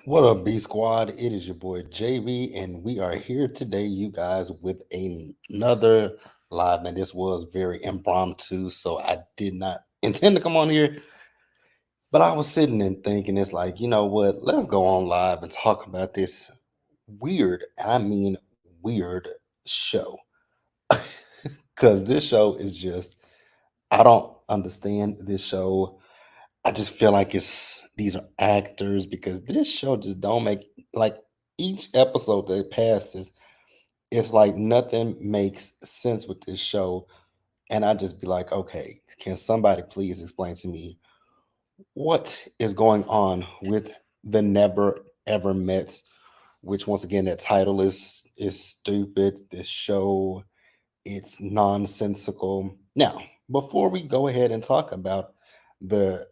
What up, B Squad? It is your boy JB, and we are here today, you guys, with another live. And this was very impromptu, so I did not intend to come on here. But I was sitting and thinking, it's like, you know what? Let's go on live and talk about this weird, and I mean weird show. Because this show is just, I don't understand this show. I just feel like these are actors because this show just don't make like each episode that passes, it's like nothing makes sense with this show. And I just be like, okay, can somebody please explain to me what is going on with the Never Ever Mets? Which once again, that title is stupid. This show, it's nonsensical. Now, before we go ahead and talk about the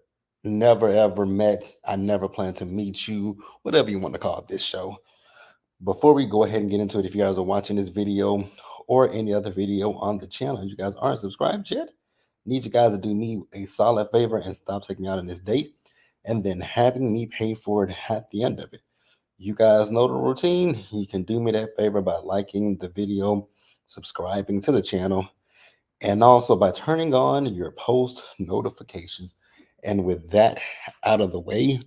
Never Ever Met, I Never Plan to Meet You, whatever you want to call this show. Before we go ahead and get into it, if you guys are watching this video or any other video on the channel and you guys aren't subscribed yet, need you guys to do me a solid favor and stop taking me out on this date and then having me pay for it at the end of it. You guys know the routine. You can do me that favor by liking the video, subscribing to the channel, and also by turning on your post notifications. And with that out of the way,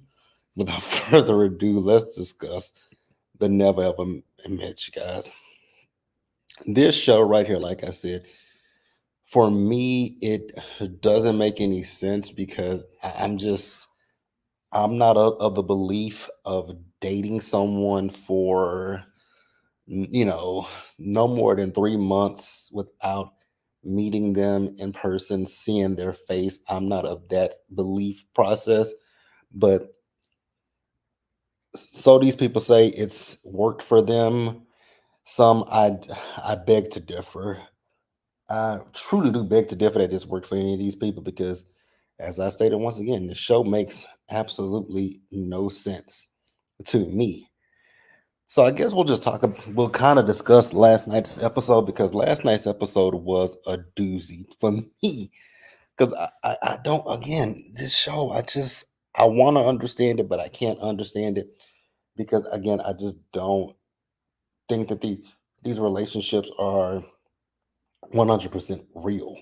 without further ado, let's discuss the Never Ever Met, you guys. This show right here, like I said, for me, it doesn't make any sense because I'm not of the belief of dating someone for, you know, no more than 3 months without meeting them in person, seeing their face. I'm not of that belief process. But so these people say it's worked for them. Some I beg to differ. I truly do beg to differ that this worked for any of these people because, as I stated once again, the show makes absolutely no sense to me. So I guess we'll just talk. We'll kind of discuss last night's episode because last night's episode was a doozy for me. Because I don't. Again, this show, I want to understand it, but I can't understand it because again, I just don't think that these relationships are 100% real.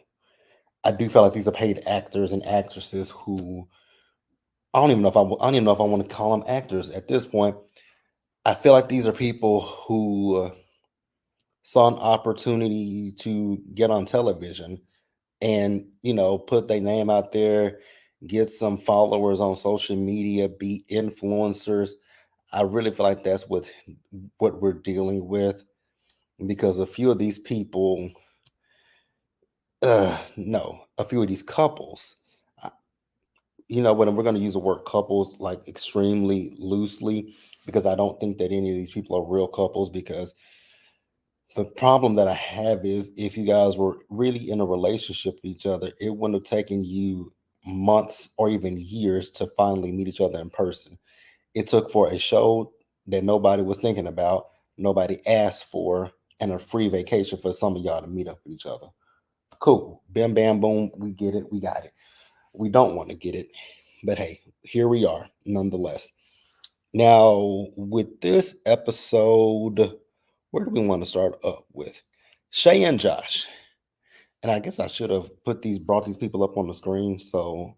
I do feel like these are paid actors and actresses who I don't even know if I want to call them actors at this point. I feel like these are people who saw an opportunity to get on television and put their name out there, get some followers on social media, be influencers. I really feel like that's what we're dealing with because a few of these people, no, a few of these couples, when we're going to use the word couples like extremely loosely, because I don't think that any of these people are real couples. Because the problem that I have is if you guys were really in a relationship with each other, it wouldn't have taken you months or even years to finally meet each other in person. It took for a show that nobody was thinking about, nobody asked for, and a free vacation for some of y'all to meet up with each other. Cool. Bam, bam, boom. We get it. We got it. We don't want to get it. But hey, here we are nonetheless. Now, with this episode, where do we want to start up with? Shay and Josh. And I guess I should have brought these people up on the screen. So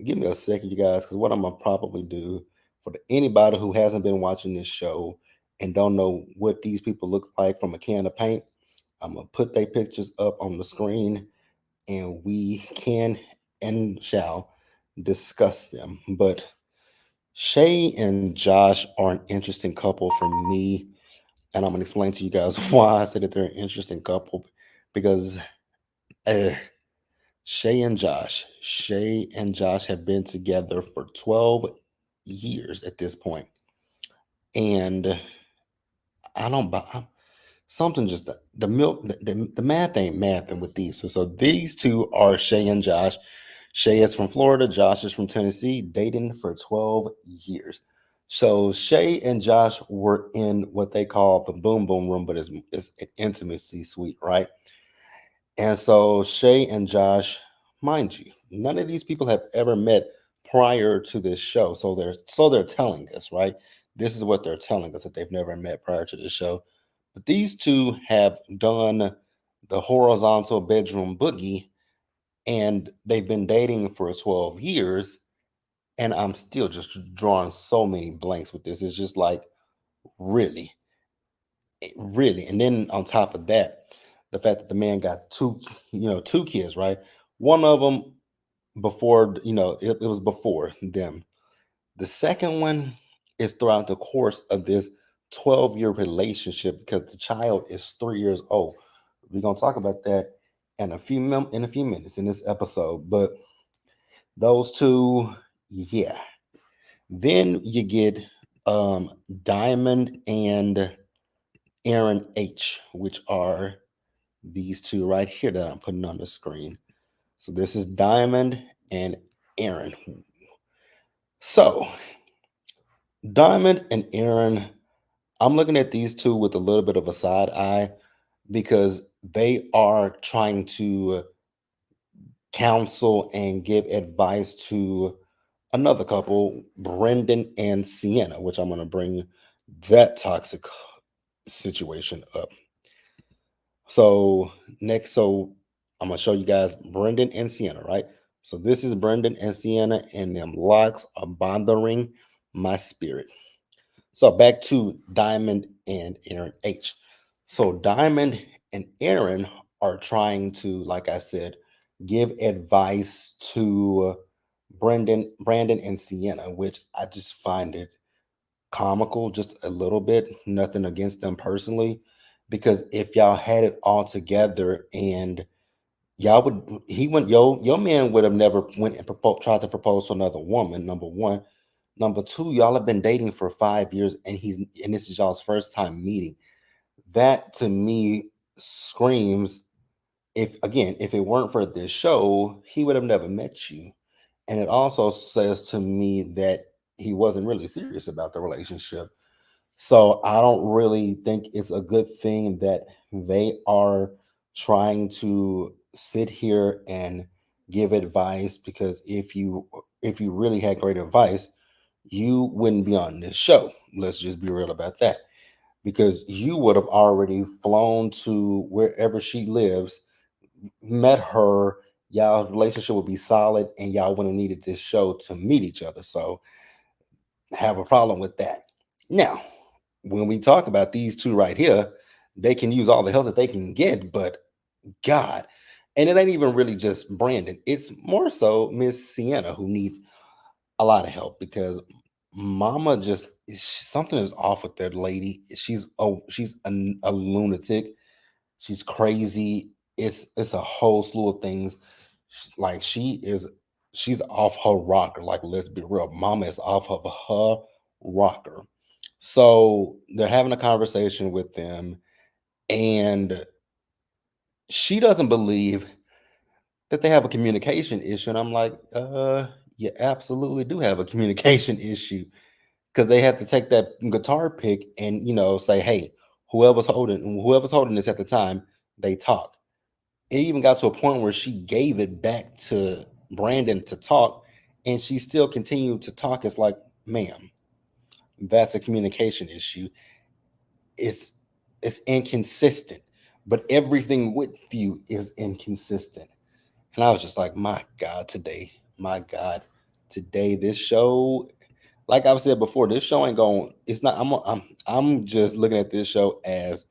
give me a second, you guys, because what I'm gonna probably do for anybody who hasn't been watching this show and don't know what these people look like from a can of paint, I'm gonna put their pictures up on the screen and we can and shall discuss them. But Shay and Josh are an interesting couple for me, and I'm gonna explain to you guys why I said that they're an interesting couple. Because uh, Shay and Josh have been together for 12 years at this point, and I don't buy something. Just the milk, the math ain't mathing with these. So these two are Shay and Josh. Shay is from Florida. Josh is from Tennessee. Dating for 12 years. So Shay and Josh were in what they call the boom boom room, but it's an intimacy suite, right? And so Shay and Josh, mind you, none of these people have ever met prior to this show. So they're telling us, right? This is what they're telling us, that they've never met prior to the show. But these two have done the horizontal bedroom boogie, and they've been dating for 12 years. And I'm still just drawing so many blanks with this. It's just like, really, really. And then on top of that, the fact that the man got two kids, right? One of them before, it was before them. The second one is throughout the course of this 12-year relationship, because the child is 3 years old. We're gonna talk about that in a few minutes in this episode. But those two, yeah. Then you get Diamond and Aaron H, which are these two right here that I'm putting on the screen. So this is Diamond and Aaron. So Diamond and Aaron, I'm looking at these two with a little bit of a side eye, because they are trying to counsel and give advice to another couple, Brendan and Sienna, which I'm going to bring that toxic situation up. So so I'm gonna show you guys Brendan and Sienna, right? So this is Brendan and Sienna, and them locks are bothering my spirit. So back to Diamond and Aaron H. So Diamond and Aaron are trying to, like I said, give advice to Brandon and Sienna, which I just find it comical just a little bit. Nothing against them personally, because if y'all had it all together and y'all would, he went, your man would have never went and tried to propose to another woman. Number one. Number two, y'all have been dating for 5 years, and this is y'all's first time meeting. That to me screams, if it weren't for this show, he would have never met you. And it also says to me that he wasn't really serious about the relationship. So I don't really think it's a good thing that they are trying to sit here and give advice, because if you really had great advice, you wouldn't be on this show. Let's just be real about that. Because you would have already flown to wherever she lives, met her, y'all relationship would be solid, and y'all wouldn't have needed this show to meet each other. So have a problem with that. Now, when we talk about these two right here, they can use all the help that they can get, but God, and it ain't even really just Brandon. It's more so Miss Sienna who needs a lot of help, because Mama something is off with that lady. She's a lunatic. She's crazy. It's a whole slew of things. Like she's off her rocker. Like, let's be real, Mama is off of her rocker. So they're having a conversation with them, and she doesn't believe that they have a communication issue. And I'm like, you absolutely do have a communication issue, because they had to take that guitar pick and say, hey, whoever's holding this at the time, they talk. It even got to a point where she gave it back to Brandon to talk, and she still continued to talk. It's like, ma'am, that's a communication issue. It's it's inconsistent, but everything with you is inconsistent. And I was just like, my God, today, this show, like I've said before, this show ain't going. It's not. I'm just looking at this show as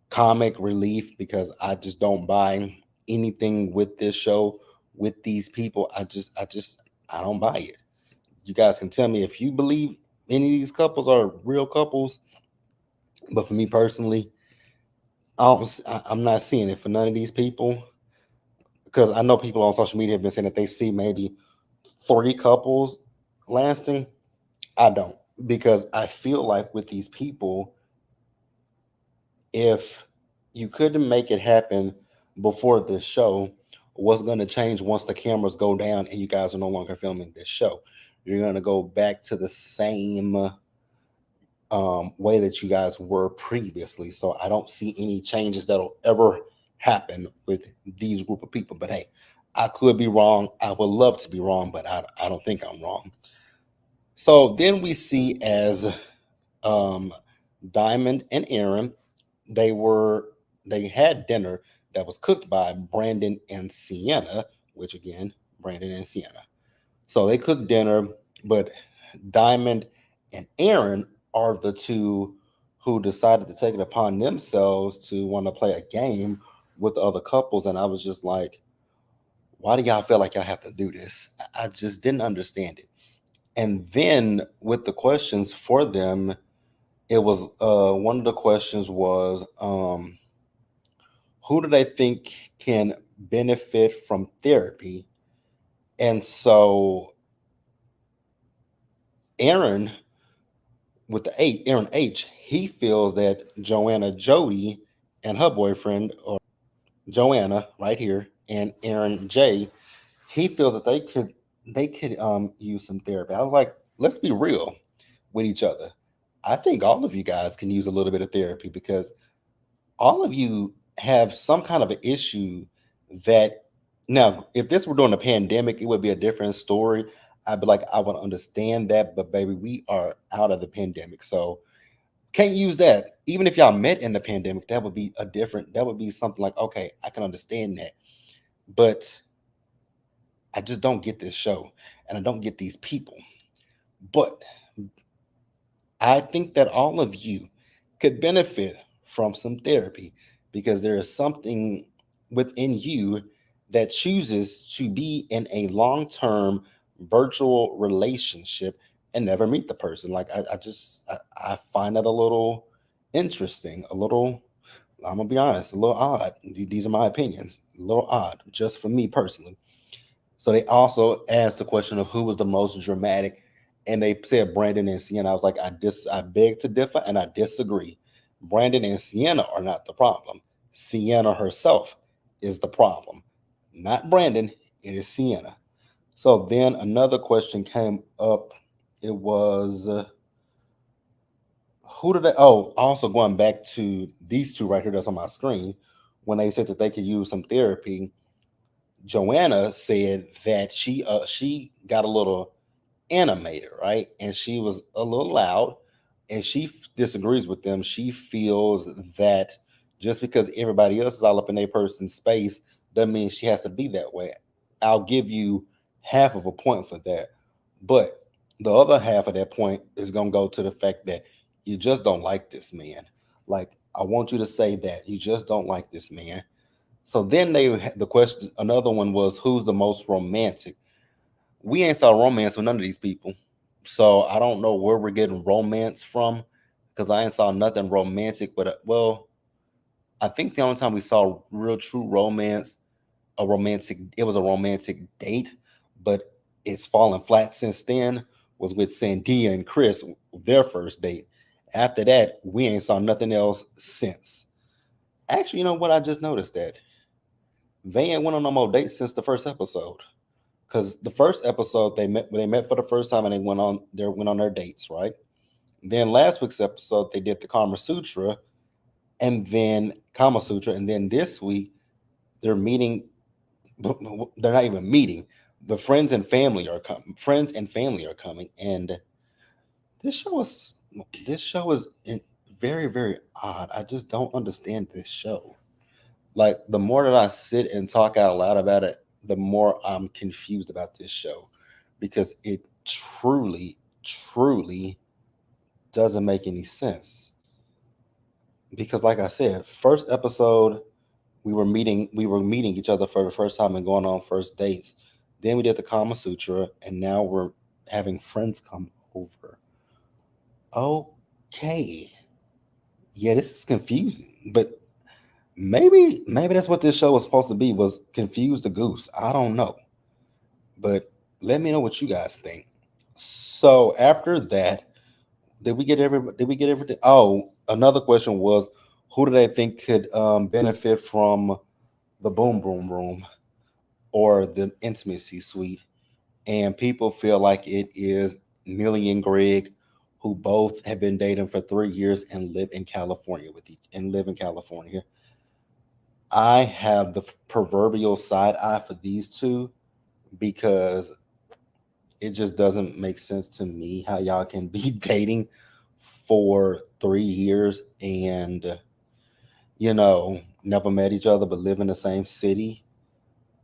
comic relief, because I just don't buy anything with this show, with these people. I don't buy it. You guys can tell me if you believe any of these couples are real couples, but for me personally, I'm not seeing it for none of these people, because I know people on social media have been saying that they see maybe three couples lasting. I don't, because I feel like with these people, if you couldn't make it happen before this show, what's going to change once the cameras go down and you guys are no longer filming this show? You're going to go back to the same way that you guys were previously. So I don't see any changes that'll ever happen with these group of people. But hey, I could be wrong. I would love to be wrong, but I don't think I'm wrong. So then we see as um, Diamond and Aaron, they were they had dinner that was cooked by Brandon and Sienna, which again, Brandon and Sienna. So they cooked dinner, but Diamond and Aaron are the two who decided to take it upon themselves to want to play a game with the other couples. And I was just like, why do y'all feel like y'all have to do this? I just didn't understand it. And then with the questions for them, it was one of the questions was who do they think can benefit from therapy? And so Aaron with the eight, Aaron H, he feels that Joanna Jody and her boyfriend, or Joanna right here, and Aaron J, he feels that they could use some therapy. I was like, let's be real with each other. I think all of you guys can use a little bit of therapy because all of you have some kind of an issue that now if this were during a pandemic, it would be a different story. I'd be like, I would understand that, but baby, we are out of the pandemic. So can't use that. Even if y'all met in the pandemic, that would be something like, okay, I can understand that. But I just don't get this show and I don't get these people. But I think that all of you could benefit from some therapy because there is something within you that chooses to be in a long term virtual relationship and never meet the person. Like, I find that a little interesting, a little, I'm going to be honest, a little odd. These are my opinions, a little odd, just for me personally. So they also asked the question of who was the most dramatic, and they said Brandon and Sienna. I was like, I beg to differ, and I disagree. Brandon and Sienna are not the problem. Sienna herself is the problem, not Brandon. It is Sienna. So then another question came up. It was who did they? Oh, also going back to these two right here that's on my screen, when they said that they could use some therapy. Joanna said that she got a little animated, right? And she was a little loud, and disagrees with them. She feels that just because everybody else is all up in their person's space doesn't mean she has to be that way. I'll give you half of a point for that. But the other half of that point is going to go to the fact that you just don't like this man. Like, I want you to say that you just don't like this man. So then the question, another one was who's the most romantic? We ain't saw romance with none of these people. So I don't know where we're getting romance from because I ain't saw nothing romantic. But well, I think the only time we saw real true romance, it was a romantic date, but it's fallen flat since then. Was with Sandia and Chris, their first date. After that, we ain't saw nothing else since. Actually, you know what? I just noticed that they ain't went on no more dates since the first episode. Because the first episode they met for the first time and they went on their dates, right? Then last week's episode they did the Kama Sutra, and then this week they're meeting. They're not even meeting. The friends and family are coming, and this show is this show is very very odd. I just don't understand this show. Like, the more that I sit and talk out loud about it, the more I'm confused about this show because it truly, truly doesn't make any sense. Because, like I said, first episode we were meeting each other for the first time and going on first dates. Then we did the Kama Sutra, and now we're having friends come over. Okay, yeah, this is confusing, but maybe that's what this show was supposed to be, was confuse the goose. I don't know. But let me know what you guys think. So after that, did we get everything? Oh, another question was who do they think could benefit from the boom boom room or the intimacy suite? And people feel like it is Millie and Greg, who both have been dating for 3 years and live in California. I have the proverbial side eye for these two because it just doesn't make sense to me how y'all can be dating for 3 years and never met each other but live in the same city.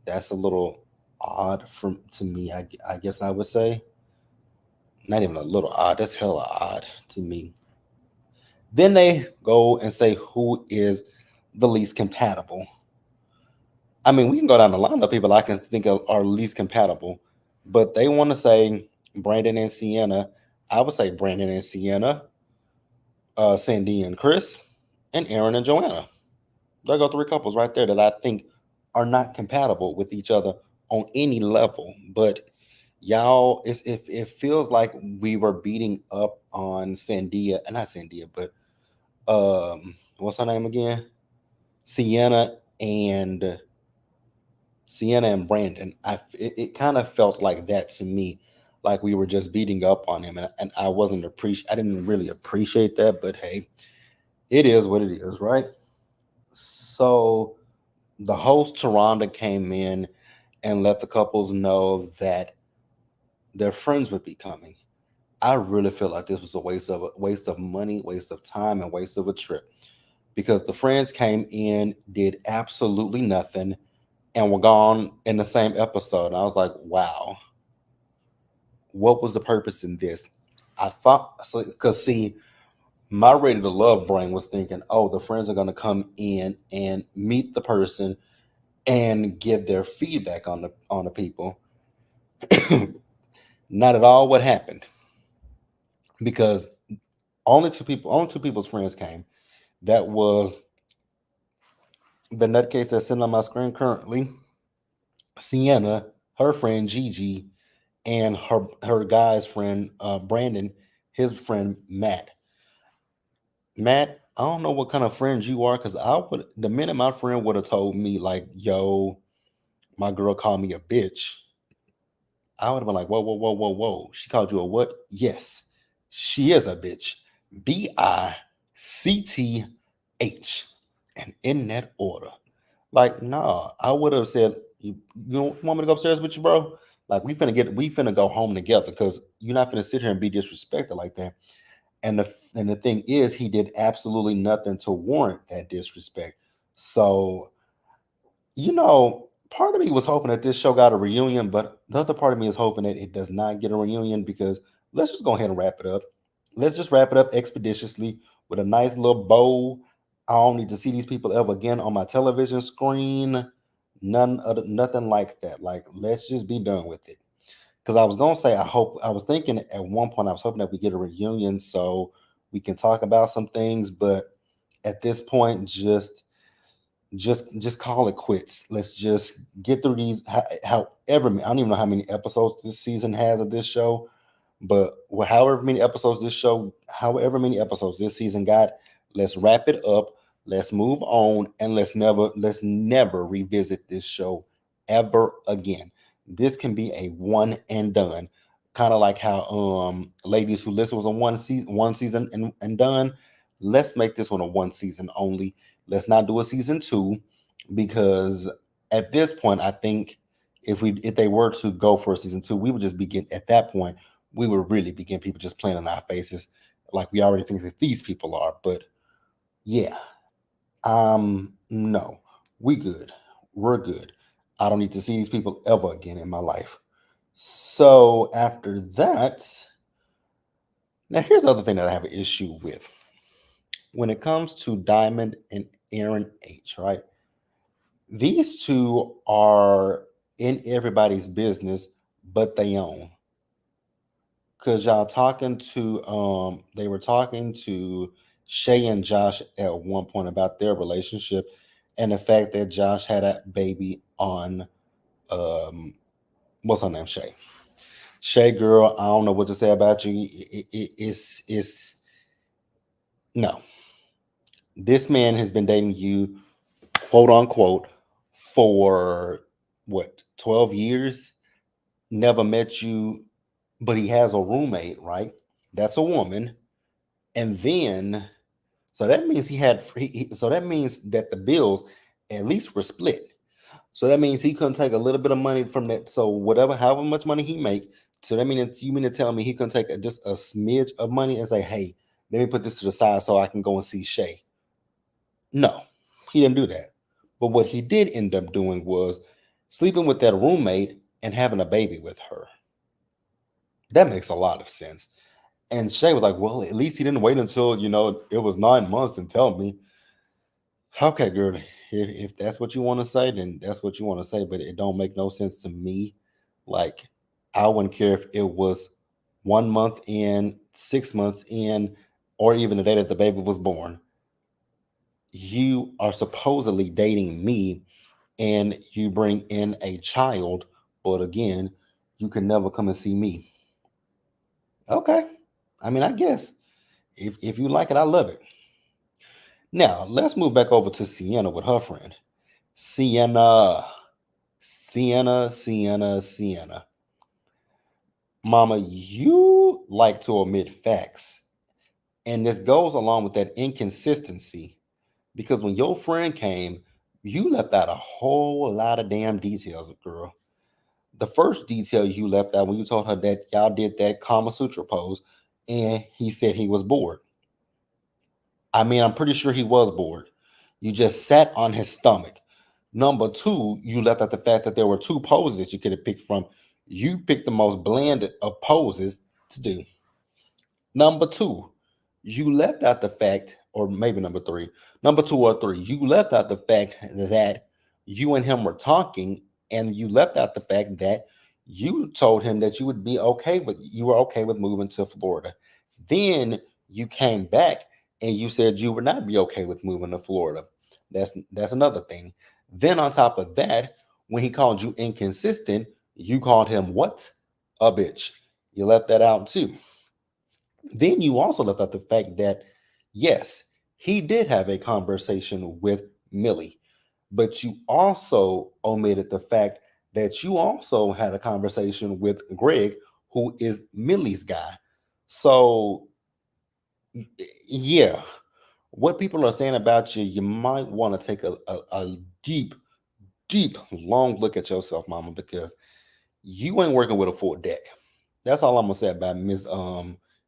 That's a little odd from to me. I guess I would say not even a little odd. That's hella odd to me. Then they go and say who is the least compatible. I mean, we can go down the line of people I can think of are least compatible, but they want to say Brandon and Sienna. I would say Brandon and Sienna, Sandy and Chris, and Aaron and Joanna. There go three couples right there that I think are not compatible with each other on any level. But y'all, it feels like we were beating up on Sandia, and not Sandia, but what's her name again? Sienna and Sienna and Brandon. It kind of felt like that to me, like we were just beating up on him, and I wasn't I didn't really appreciate that. But hey, it is what it is, right? So the host Taronda came in and let the couples know that their friends would be coming. I really feel like this was a waste of money, waste of time, and waste of a trip because the friends came in, did absolutely nothing, and were gone in the same episode. And I was like, wow, what was the purpose in this? I thought, because see, my Ready to Love brain was thinking, oh, the friends are going to come in and meet the person and give their feedback on the people. Not at all what happened because only two people's friends came. That was the nutcase that's sitting on my screen currently, Sienna, her friend Gigi, and her guy's friend Brandon, his friend Matt. Matt, I don't know what kind of friends you are because I would the minute my friend would have told me like, "Yo, my girl called me a bitch," I would have been like, "Whoa, whoa, whoa, whoa, whoa! She called you a what?" Yes, she is a bitch. BICTH, and in that order. Like, nah, I would have said, you don't want me to go upstairs with you, bro? Like, we finna go home together because you're not finna sit here and be disrespected like that. And the thing is, he did absolutely nothing to warrant that disrespect. So, part of me was hoping that this show got a reunion, but the other part of me is hoping that it does not get a reunion because let's just go ahead and wrap it up. Let's just wrap it up expeditiously with a nice little bow. I don't need to see these people ever again on my television screen. Nothing like that. Like, let's just be done with it. Because I was gonna say, I was thinking at one point I was hoping that we get a reunion so we can talk about some things, but at this point, just call it quits. Let's just get through these. However, I don't even know how many episodes this season has of this show, but however many episodes this season got, let's wrap it up. Let's move on, and let's never revisit this show ever again. This can be a one and done, kind of like how Ladies Who Listen was a one season and done. Let's make this one a one season only. Let's not do a season two because at this point, I think if they were to go for a season two, we would just begin at that point we would really begin people just playing in our faces like we already think that these people are. But yeah, no, we good. We're good. I don't need to see these people ever again in my life. So after that, now here's the other thing that I have an issue with. When it comes to Diamond and Aaron H, right? These two are in everybody's business, but they own. Cause y'all talking to they were talking to Shay and Josh at one point about their relationship and the fact that Josh had a baby on um what's her name? Shay girl, I don't know what to say about you. It's no. This man has been dating you, quote unquote, for what, 12 years? Never met you, but he has a roommate, right? That's a woman. And then so that means so that means that the bills at least were split. So that means he couldn't take a little bit of money from that. So whatever, however much money he make, so that means you mean to tell me he couldn't take just a smidge of money and say, hey, let me put this to the side so I can go and see Shay. No, he didn't do that. But what he did end up doing was sleeping with that roommate and having a baby with her. That makes a lot of sense. And Shay was like, well, at least he didn't wait until, it was 9 months and tell me. Okay, girl, if that's what you want to say, then that's what you want to say. But it don't make no sense to me. Like, I wouldn't care if it was 1 month in, 6 months in, or even the day that the baby was born. You are supposedly dating me and you bring in a child, but again, you can never come and see me. Okay. I mean, I guess if you like it, I love it. Now, let's move back over to Sienna with her friend. Sienna, Sienna. Mama, you like to omit facts. And this goes along with that inconsistency because when your friend came, you left out a whole lot of damn details, girl. The first detail you left out when you told her that y'all did that Kama Sutra pose and he said he was bored. I mean, I'm pretty sure he was bored. You just sat on his stomach. Number two, you left out the fact that there were two poses that you could have picked from. You picked the most bland of poses to do. Number two, you left out the fact, or maybe number two or three, you left out the fact that you and him were talking, and you left out the fact that you told him that you were okay with moving to Florida. Then you came back and you said you would not be okay with moving to Florida. That's another thing. Then on top of that, when he called you inconsistent, you called him what? A bitch. You left that out too. Then you also left out the fact that, yes, he did have a conversation with Millie, but you also omitted the fact that you also had a conversation with Greg, who is Millie's guy. So, yeah, what people are saying about you, you might want to take a deep, deep, long look at yourself, mama, because you ain't working with a full deck. That's all I'm gonna say about Miss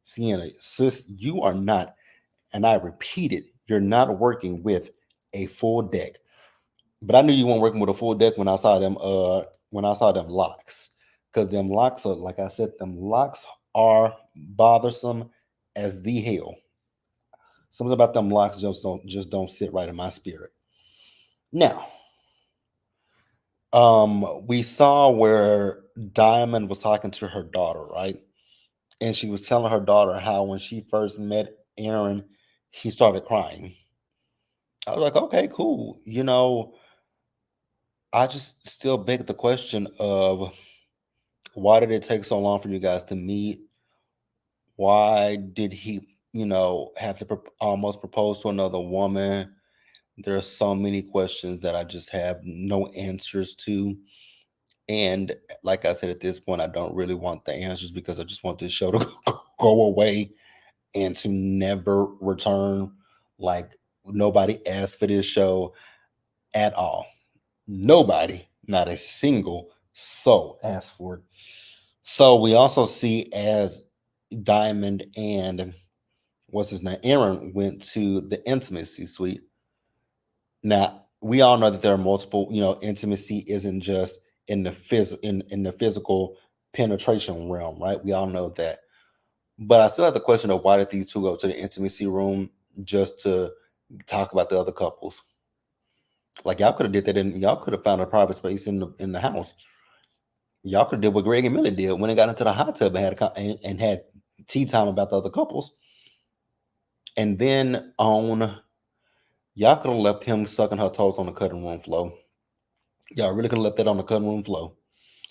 Sienna. Sis, you are not, and I repeat it, you're not working with a full deck. But I knew you weren't working with a full deck when I saw them locks. Because them locks are, like I said, them locks are bothersome as the hell. Something about them locks just don't sit right in my spirit. Now, we saw where Diamond was talking to her daughter, right? And she was telling her daughter how when she first met Aaron, he started crying. I was like, okay, cool. I just still beg the question of why did it take so long for you guys to meet? Why did he, have to almost propose to another woman? There are so many questions that I just have no answers to. And like I said, at this point, I don't really want the answers because I just want this show to go away and to never return. Like nobody asked for this show at all. Nobody, not a single soul asked for it. So we also see as Diamond and what's his name, Aaron went to the intimacy suite. Now we all know that there are multiple. Intimacy isn't just in the physical penetration realm, right? We all know that. But I still have the question of why did these two go to the intimacy room just to talk about the other couples? Like y'all could have did that, and y'all could have found a private space in the house. Y'all could have did what Greg and Millie did when they got into the hot tub and and had tea time about the other couples, and then on y'all could have left him sucking her toes on the cutting room floor. Y'all really could have left that on the cutting room floor.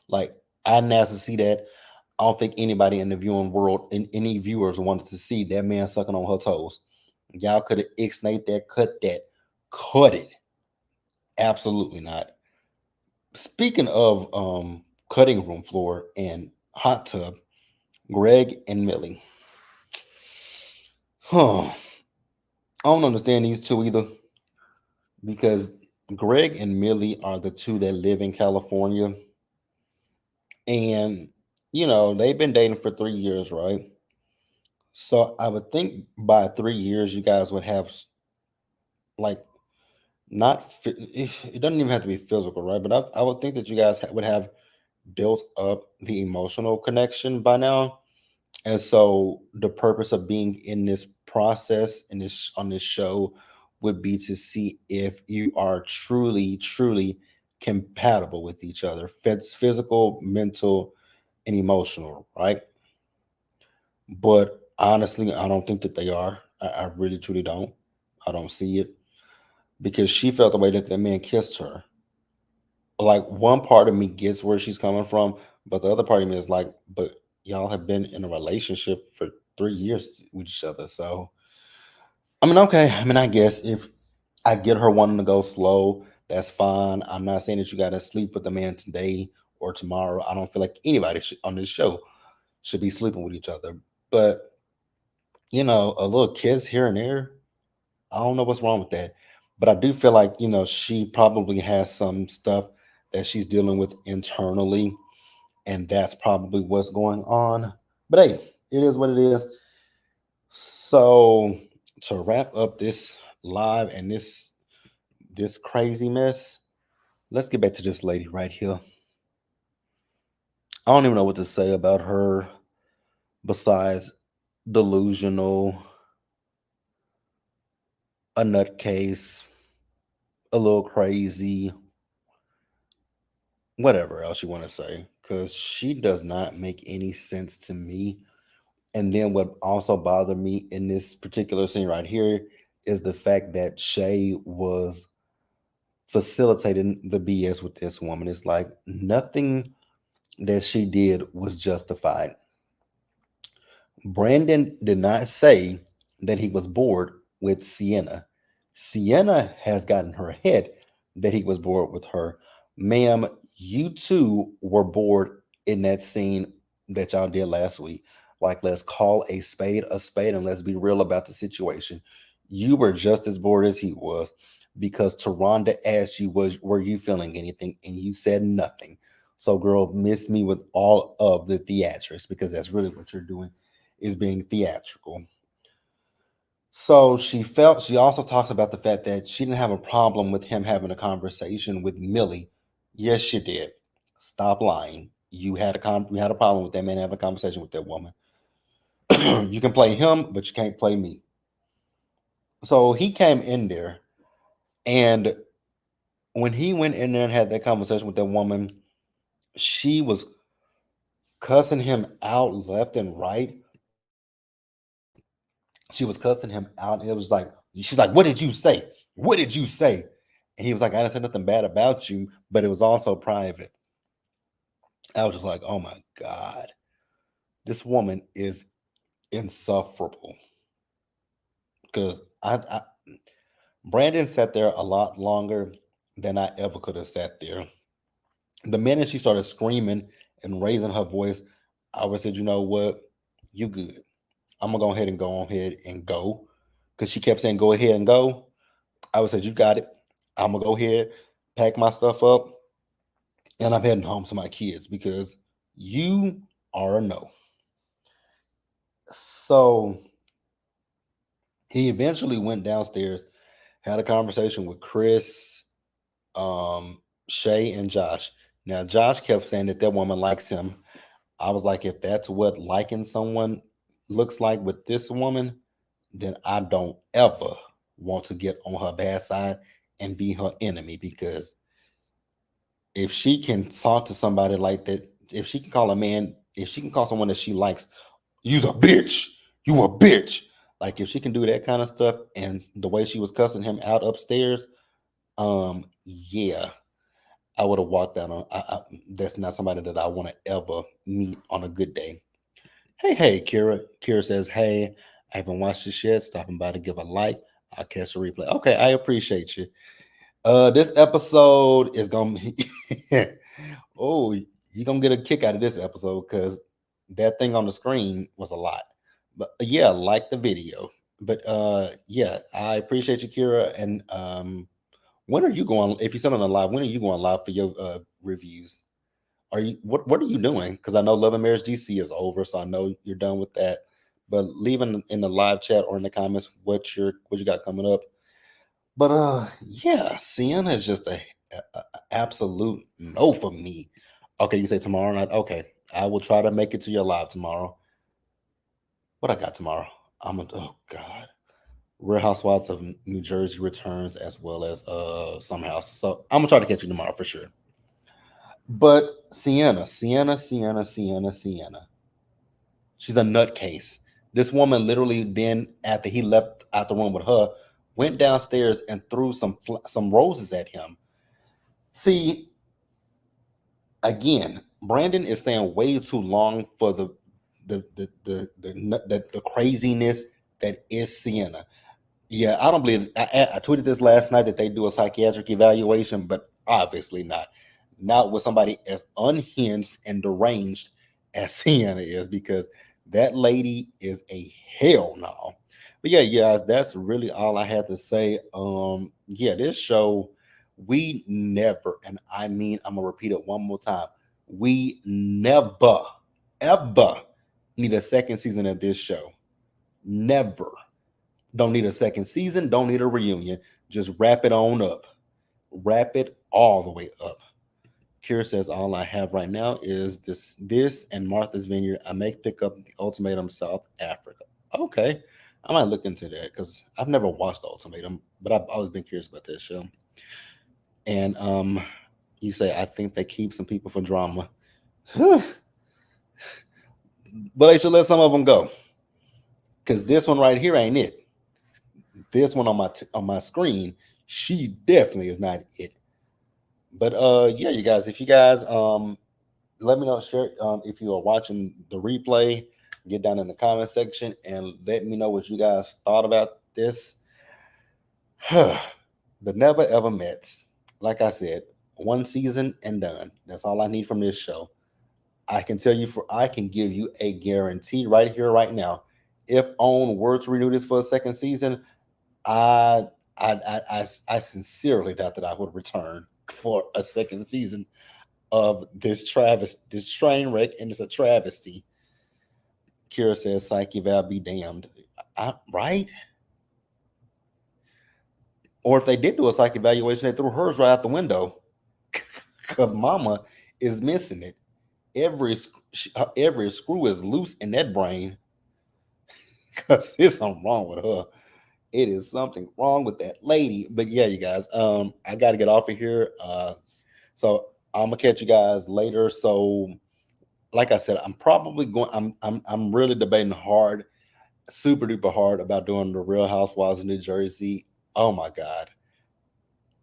Like I didn't ask to see that. I don't think anybody in the viewing world, in any viewers, wanted to see that man sucking on her toes. Y'all could have ixnayed that, cut it. Absolutely not. Speaking of cutting room floor and hot tub, Greg and Millie. Huh. I don't understand these two either because Greg and Millie are the two that live in California. And, they've been dating for 3 years, right? So I would think by 3 years, you guys would have like not it doesn't even have to be physical, right? But I would think that you guys would have built up the emotional connection by now. And so the purpose of being in this process in this on this show would be to see if you are truly compatible with each other. Physical, mental, and emotional, right? But honestly, I don't think that they are. I really truly don't. I don't see it because she felt the way that that man kissed her. Like one part of me gets where she's coming from, but the other part of me is like, but y'all have been in a relationship for 3 years with each other. So I mean, okay. I mean, I guess if I get her wanting to go slow, that's fine. I'm not saying that you got to sleep with the man today or tomorrow. I don't feel like anybody on this show should be sleeping with each other. But a little kiss here and there, I don't know what's wrong with that. But I do feel like, she probably has some stuff that she's dealing with internally, and that's probably what's going on. But hey, it is what it is. So to wrap up this live and this crazy mess, let's get back to this lady right here. I don't even know what to say about her besides delusional, a nutcase, a little crazy, whatever else you want to say, because she does not make any sense to me. And then what also bothered me in this particular scene right here is the fact that Shay was facilitating the BS with this woman. It's like nothing that she did was justified. Brandon did not say that he was bored with Sienna. Sienna has gotten her head that he was bored with her. Ma'am, you too were bored in that scene that y'all did last week. Like, let's call a spade, and let's be real about the situation. You were just as bored as he was because Taronda asked you, were you feeling anything? And you said nothing. So, girl, miss me with all of the theatrics because that's really what you're doing is being theatrical. So she also talks about the fact that she didn't have a problem with him having a conversation with Millie. Yes, she did. Stop lying. You had a problem with that man having a conversation with that woman. You can play him, but you can't play me. So he came in there, and when he went in there and had that conversation with that woman, she was cussing him out left and right. She was cussing him out, and it was like, she's like, "What did you say? What did you say?" And he was like, "I didn't say nothing bad about you, but it was also private." I was just like, "Oh my god, this woman is insufferable." Because Brandon sat there a lot longer than I ever could have sat there. The minute she started screaming and raising her voice, I would said, "You know what? You good. I'm gonna go ahead and go." Because she kept saying, "Go ahead and go." I would say, "You got it. I'm gonna go ahead, pack my stuff up, and I'm heading home to my kids because you are a no." So he eventually went downstairs, had a conversation with Chris, Shay, and Josh. Now Josh kept saying that that woman likes him. I was like, if that's what liking someone looks like with this woman, then I don't ever want to get on her bad side and be her enemy because if she can talk to somebody like that, if she can call a man, if she can call someone that she likes, you's a bitch, you a bitch. Like if she can do that kind of stuff, and the way she was cussing him out upstairs, yeah, I would have walked out on. That's not somebody that I want to ever meet on a good day. Hey, Kira. Kira says, "Hey, I haven't watched this yet. Stopping by to give a like. I'll catch a replay." Okay, I appreciate you. This episode is gonna be oh, you're gonna get a kick out of this episode because that thing on the screen was a lot. But yeah, like the video. But yeah, I appreciate you, Kira. And when are you going? If you're still on the live, when are you going live for your reviews? Are you what are you doing? Because I know Love and Marriage DC is over, so I know you're done with that. But leave in the live chat or in the comments what you got coming up. But yeah, Sienna is just a absolute no for me. Okay, you say tomorrow night. Okay, I will try to make it to your live tomorrow. What I got tomorrow? Oh God. Real Housewives of New Jersey returns as well as Summer House. So I'm gonna try to catch you tomorrow for sure. But Sienna. She's a nutcase. This woman literally then, after he left out the room with her, went downstairs and threw some roses at him. See, again, Brandon is staying way too long for the craziness that is Sienna. Yeah, I don't believe. I tweeted this last night that they do a psychiatric evaluation, but obviously not. Not with somebody as unhinged and deranged as Sienna is, because that lady is a hell no. But yeah, guys, that's really all I had to say. Yeah, this show, we never, and I mean, I'm gonna repeat it one more time. We never, ever need a second season of this show. Never. Don't need a second season. Don't need a reunion. Just wrap it on up. Wrap it all the way up. Kira says all I have right now is this and Martha's Vineyard. I may pick up the Ultimatum South Africa. Okay. I might look into that because I've never watched the Ultimatum, but I've always been curious about this show. And you say I think they keep some people for drama. But they should let some of them go. Because this one right here ain't it. This one on my screen, she definitely is not it. But yeah, you guys, if you guys let me know, share if you are watching the replay, get down in the comment section and let me know what you guys thought about this. The Never Ever Mets. Like I said, one season and done. That's all I need from this show. I can I can give you a guarantee right here, right now. If OWN were to renew this for a second season, I I sincerely doubt that I would return for a second season of this train wreck, and it's a travesty. Kira says, "Psyche Val be damned." Right? Or if they did do a psych evaluation, they threw hers right out the window because Mama is missing it. Every every screw is loose in that brain because there's something wrong with her. It is something wrong with that lady. But yeah, you guys, I got to get off of here. So I'm gonna catch you guys later. So, like I said, I'm probably going. I'm really debating hard, super duper hard about doing the Real Housewives of New Jersey. Oh my god,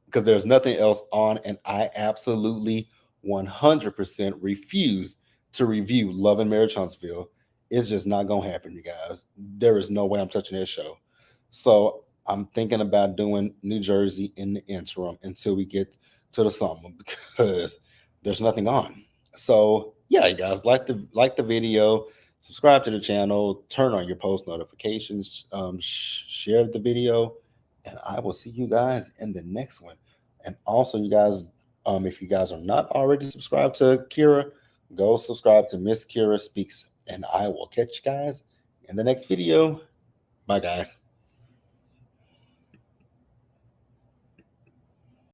because there's nothing else on, and I absolutely 100% refuse to review Love and Marriage Huntsville. It's just not gonna happen, you guys. There is no way I'm touching this show. So I'm thinking about doing New Jersey in the interim until we get to the summer because there's nothing on. So yeah, you guys, like the video, subscribe to the channel, turn on your post notifications, share the video, and I will see you guys in the next one. And also, you guys, if you guys are not already subscribed to Kira, go subscribe to Miss Kira Speaks, and I will catch you guys in the next video. Bye, guys.